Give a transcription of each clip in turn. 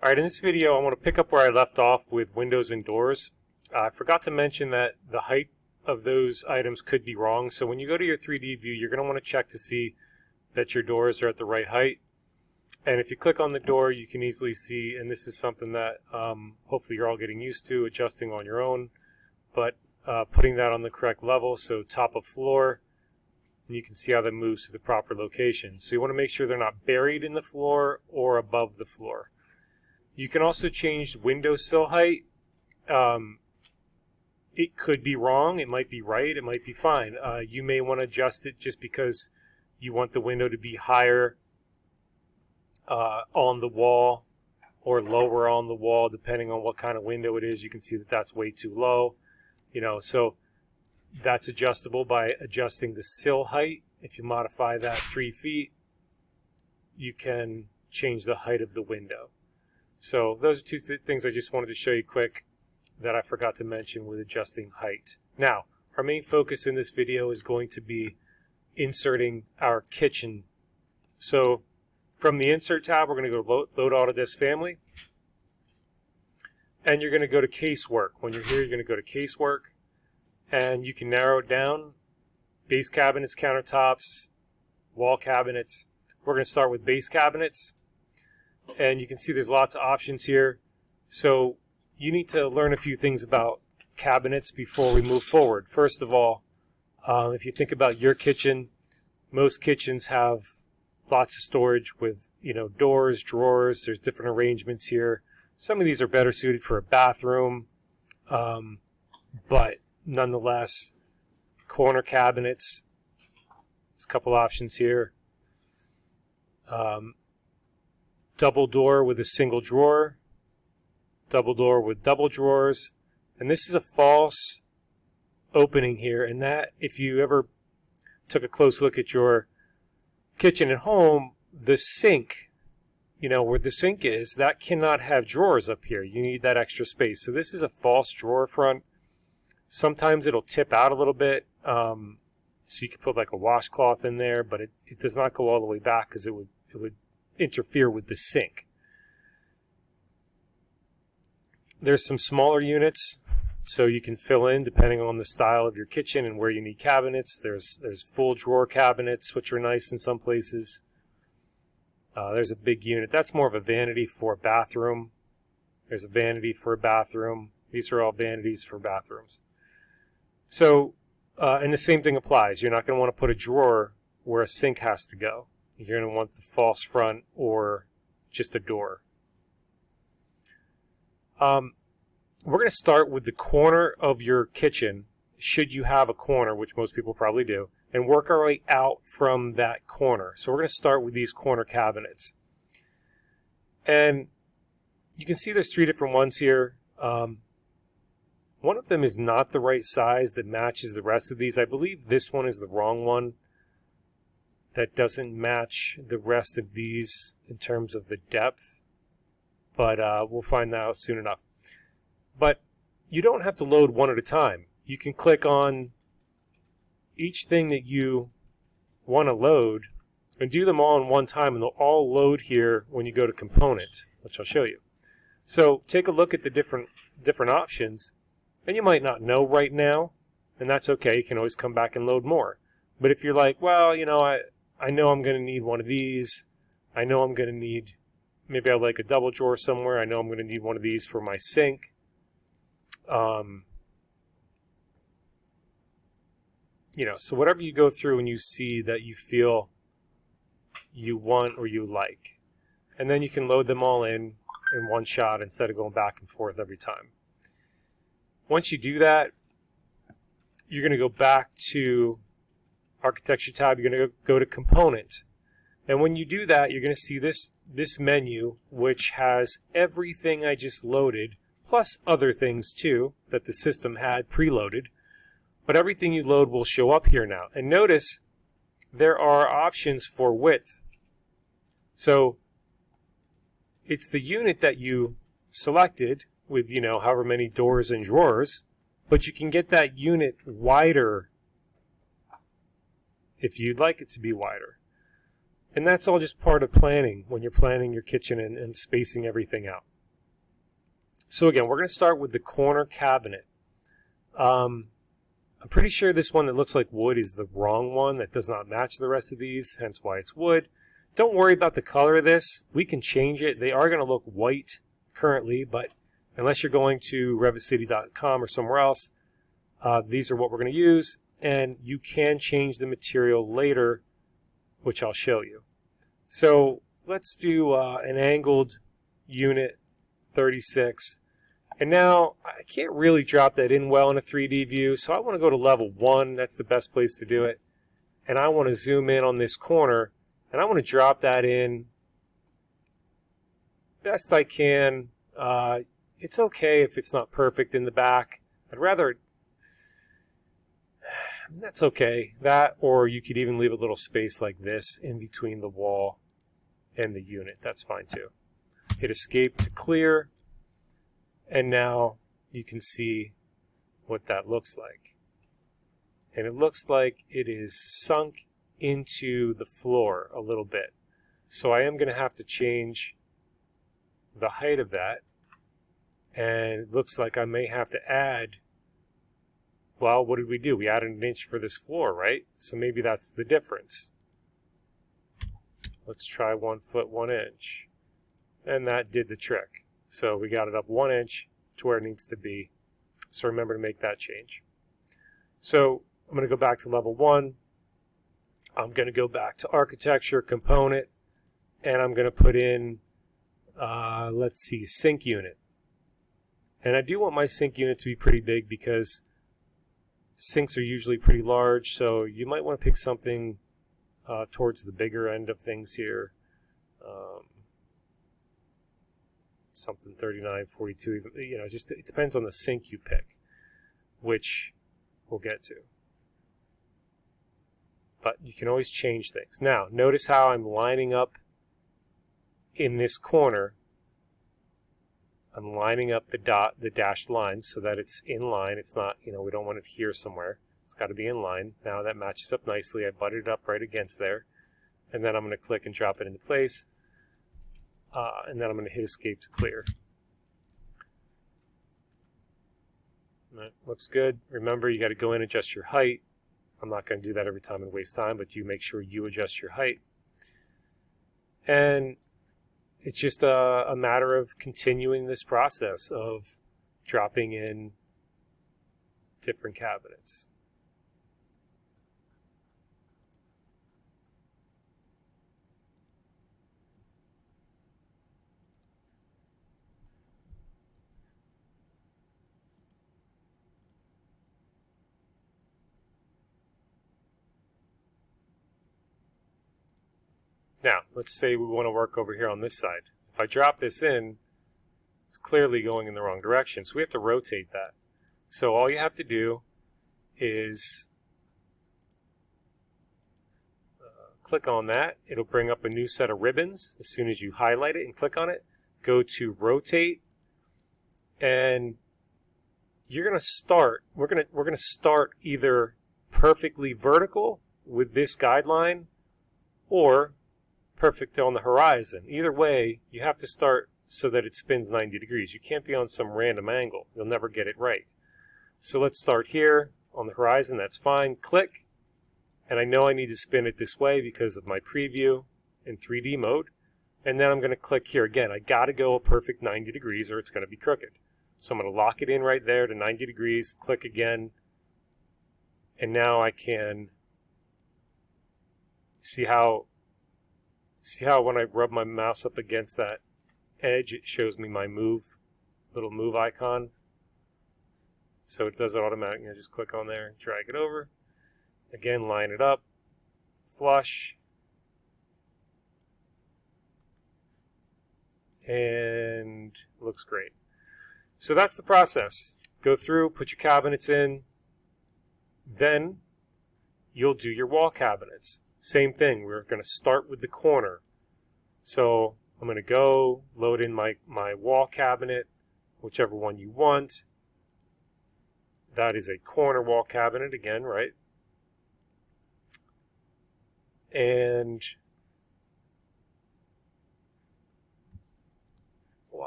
Alright, in this video I want to pick up where I left off with windows and doors. I forgot to mention that the height of those items could be wrong, so when you go to your 3D view you're going to want to check to see that your doors are at the right height. And if you click on the door you can easily see, and this is something that hopefully you're all getting used to adjusting on your own, but putting that on the correct level, so top of floor, and you can see how that moves to the proper location. So you want to make sure they're not buried in the floor or above the floor. You can also change window sill height. It could be wrong, it might be right, it might be fine. You may want to adjust it just because you want the window to be higher on the wall or lower on the wall, depending on what kind of window it is. You can see that that's way too low. So that's adjustable by adjusting the sill height. If you modify that 3 feet, you can change the height of the window. So those are two things I just wanted to show you quick that I forgot to mention with adjusting height. Now, our main focus in this video is going to be inserting our kitchen. So from the Insert tab, we're going to go Load Autodesk Family. And you're going to go to Casework. When you're here, you're going to go to Casework. And you can narrow it down. Base cabinets, countertops, wall cabinets. We're going to start with base cabinets. And you can see there's lots of options here. So you need to learn a few things about cabinets before we move forward. First of all, if you think about your kitchen, most kitchens have lots of storage with doors, drawers. There's different arrangements here. Some of these are better suited for a bathroom, but nonetheless, corner cabinets. There's a couple options here. Double door with a single drawer, double door with double drawers, and this is a false opening here, and that, if you ever took a close look at your kitchen at home, the sink, where the sink is, that cannot have drawers up here. You need that extra space. So this is a false drawer front. Sometimes it'll tip out a little bit, so you can put like a washcloth in there, but it does not go all the way back because it would interfere with the sink. There's some smaller units, so you can fill in depending on the style of your kitchen and where you need cabinets. There's full drawer cabinets, which are nice in some places. There's a big unit. That's more of a vanity for a bathroom. There's a vanity for a bathroom. These are all vanities for bathrooms. So, and the same thing applies. You're not going to want to put a drawer where a sink has to go. You're going to want the false front or just a door. We're going to start with the corner of your kitchen, should you have a corner, which most people probably do, and work our way out from that corner. So we're going to start with these corner cabinets. And you can see there's 3 different ones here. One of them is not the right size that matches the rest of these. I believe this one is the wrong one. That doesn't match the rest of these in terms of the depth, but we'll find that out soon enough. But you don't have to load one at a time. You can click on each thing that you want to load and do them all in one time, and they'll all load here when you go to Component, which I'll show you. So take a look at the different options, and you might not know right now, and that's okay. You can always come back and load more. But if you're like, well, I know I'm going to need one of these. I know I'm going to need, maybe I like a double drawer somewhere. I know I'm going to need one of these for my sink. So whatever you go through and you see that you feel you want or you like. And then you can load them all in one shot instead of going back and forth every time. Once you do that, you're going to go back to Architecture tab. You're going to go to Component, and when you do that, you're going to see this menu, which has everything I just loaded, plus other things too that the system had preloaded. But everything you load will show up here now. And notice there are options for width. So it's the unit that you selected with however many doors and drawers, but you can get that unit wider if you'd like it to be wider. And that's all just part of planning when you're planning your kitchen and spacing everything out. So again, we're going to start with the corner cabinet. I'm pretty sure this one that looks like wood is the wrong one. That does not match the rest of these, hence why it's wood. Don't worry about the color of this. We can change it. They are going to look white currently, but unless you're going to revitcity.com or somewhere else, these are what we're going to use, and you can change the material later, which I'll show you. So let's do an angled unit 36. And now I can't really drop that in well in a 3D view, so I want to go to level 1. That's the best place to do it. And I want to zoom in on this corner, and I want to drop that in best I can. It's okay if it's not perfect in the back. I'd rather, that's okay. That, or you could even leave a little space like this in between the wall and the unit. That's fine too. Hit escape to clear. And now you can see what that looks like. And it looks like it is sunk into the floor a little bit. So I am going to have to change the height of that. And it looks like I may have to add, well, what did we do? We added an inch for this floor, right? So maybe that's the difference. Let's try 1 foot 1 inch. And that did the trick. So we got it up 1 inch to where it needs to be. So remember to make that change. So I'm going to go back to level 1. I'm going to go back to architecture, component, and I'm going to put in, let's see, sink unit. And I do want my sink unit to be pretty big because sinks are usually pretty large, so you might want to pick something towards the bigger end of things here. Something 39, 42, even, you know, just it depends on the sink you pick, which we'll get to. But you can always change things. Now, notice how I'm lining up in this corner. I'm lining up the dashed lines so that it's in line. It's not, you know, we don't want it here somewhere. It's got to be in line. Now that matches up nicely. I butted it up right against there. And then I'm going to click and drop it into place. And then I'm going to hit escape to clear. That looks good. Remember, you got to go in and adjust your height. I'm not going to do that every time and waste time, but you make sure you adjust your height. And it's just a matter of continuing this process of dropping in different cabinets. Now, let's say we want to work over here on this side. If I drop this in, it's clearly going in the wrong direction, so we have to rotate that. So all you have to do is click on that. It'll bring up a new set of ribbons as soon as you highlight it and click on it. Go to rotate, and you're going to start. We're going to start either perfectly vertical with this guideline, or perfect on the horizon. Either way, you have to start so that it spins 90 degrees. You can't be on some random angle. You'll never get it right. So let's start here on the horizon. That's fine. Click. And I know I need to spin it this way because of my preview in 3D mode. And then I'm going to click here. Again, I got to go a perfect 90 degrees or it's going to be crooked. So I'm going to lock it in right there to 90 degrees. Click again. And now I can see how when I rub my mouse up against that edge, it shows me my little move icon. So it does it automatically. I just click on there, drag it over. Again, line it up, flush, and looks great. So that's the process. Go through, put your cabinets in, then you'll do your wall cabinets. Same thing, we're going to start with the corner. So I'm going to go load in my wall cabinet, whichever one you want. That is a corner wall cabinet again, right? And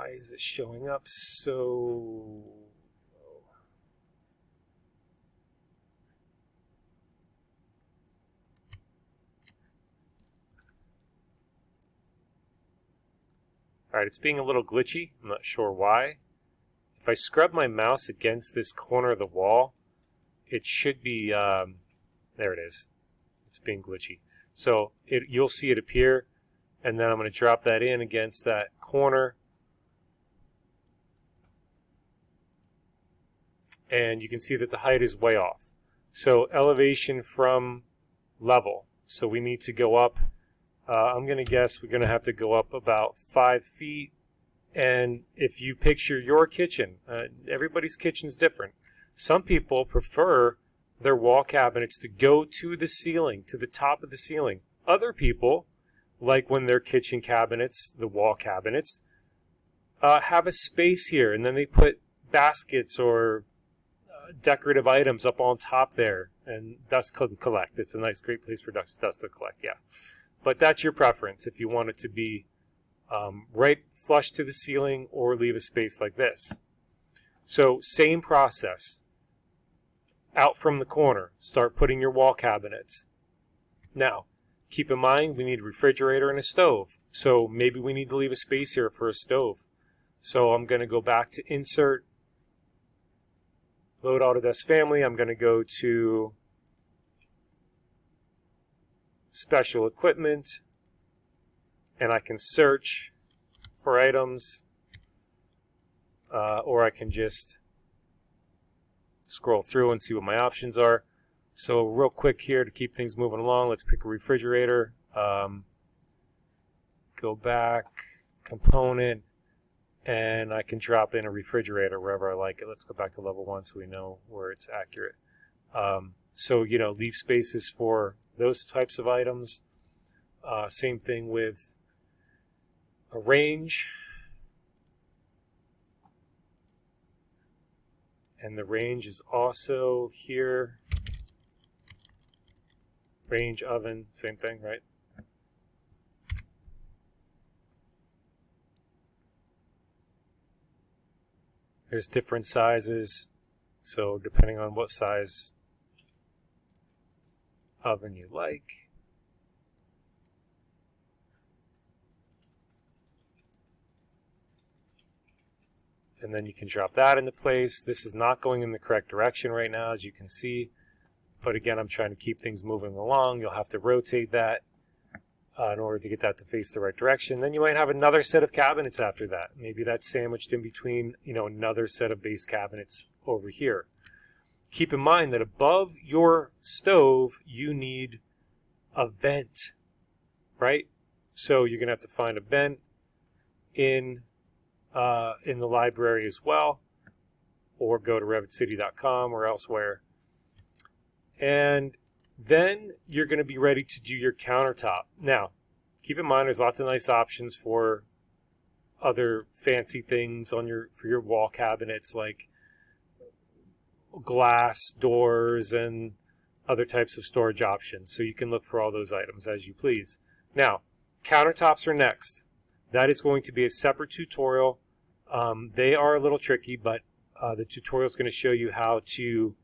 Why is it showing up so... Alright, it's being a little glitchy. I'm not sure why. If I scrub my mouse against this corner of the wall, it should be, there it is. It's being glitchy. So you'll see it appear, and then I'm going to drop that in against that corner. And you can see that the height is way off. So elevation from level. So we need to go up. I'm going to guess we're going to have to go up about 5 feet. And if you picture your kitchen, everybody's kitchen is different. Some people prefer their wall cabinets to go to the ceiling, to the top of the ceiling. Other people, like when their kitchen cabinets, the wall cabinets, have a space here, and then they put baskets or decorative items up on top there, and dust collect. It's a nice, great place for dust to collect, yeah. But that's your preference if you want it to be right flush to the ceiling or leave a space like this. So same process. Out from the corner, start putting your wall cabinets. Now, keep in mind we need a refrigerator and a stove. So maybe we need to leave a space here for a stove. So I'm going to go back to Insert, Load Autodesk Family. I'm going to go to Special Equipment, and I can search for items, or I can just scroll through and see what my options are. So real quick here to keep things moving along, let's pick a refrigerator. Go back, component, and I can drop in a refrigerator wherever I like it. Let's go back to level 1 so we know where it's accurate. So, you know, leave spaces for those types of items. Same thing with a range. And the range is also here. Range, oven, same thing, right? There's different sizes, so depending on what size oven you like. And then you can drop that into place. This is not going in the correct direction right now, as you can see. But again, I'm trying to keep things moving along. You'll have to rotate that in order to get that to face the right direction. Then you might have another set of cabinets after that. Maybe that's sandwiched in between, you know, another set of base cabinets over here. Keep in mind that above your stove, you need a vent, right? So you're going to have to find a vent in the library as well, or go to revitcity.com or elsewhere. And then you're going to be ready to do your countertop. Now, keep in mind there's lots of nice options for other fancy things for your wall cabinets, like glass doors and other types of storage options. So you can look for all those items as you please. Now, countertops are next. That is going to be a separate tutorial. They are a little tricky, but the tutorial is going to show you how to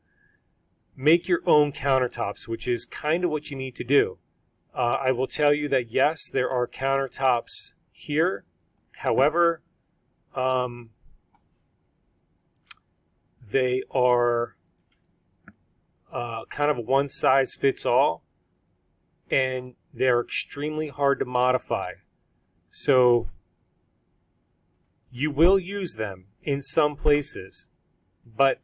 make your own countertops, which is kind of what you need to do. I will tell you that yes, there are countertops here. However, they are kind of a one-size-fits-all, and they're extremely hard to modify. So you will use them in some places, but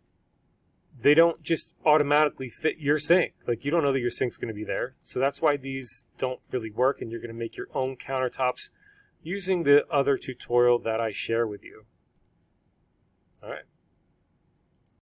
they don't just automatically fit your sink. Like, you don't know that your sink's going to be there. So that's why these don't really work, and you're going to make your own countertops using the other tutorial that I share with you. All right.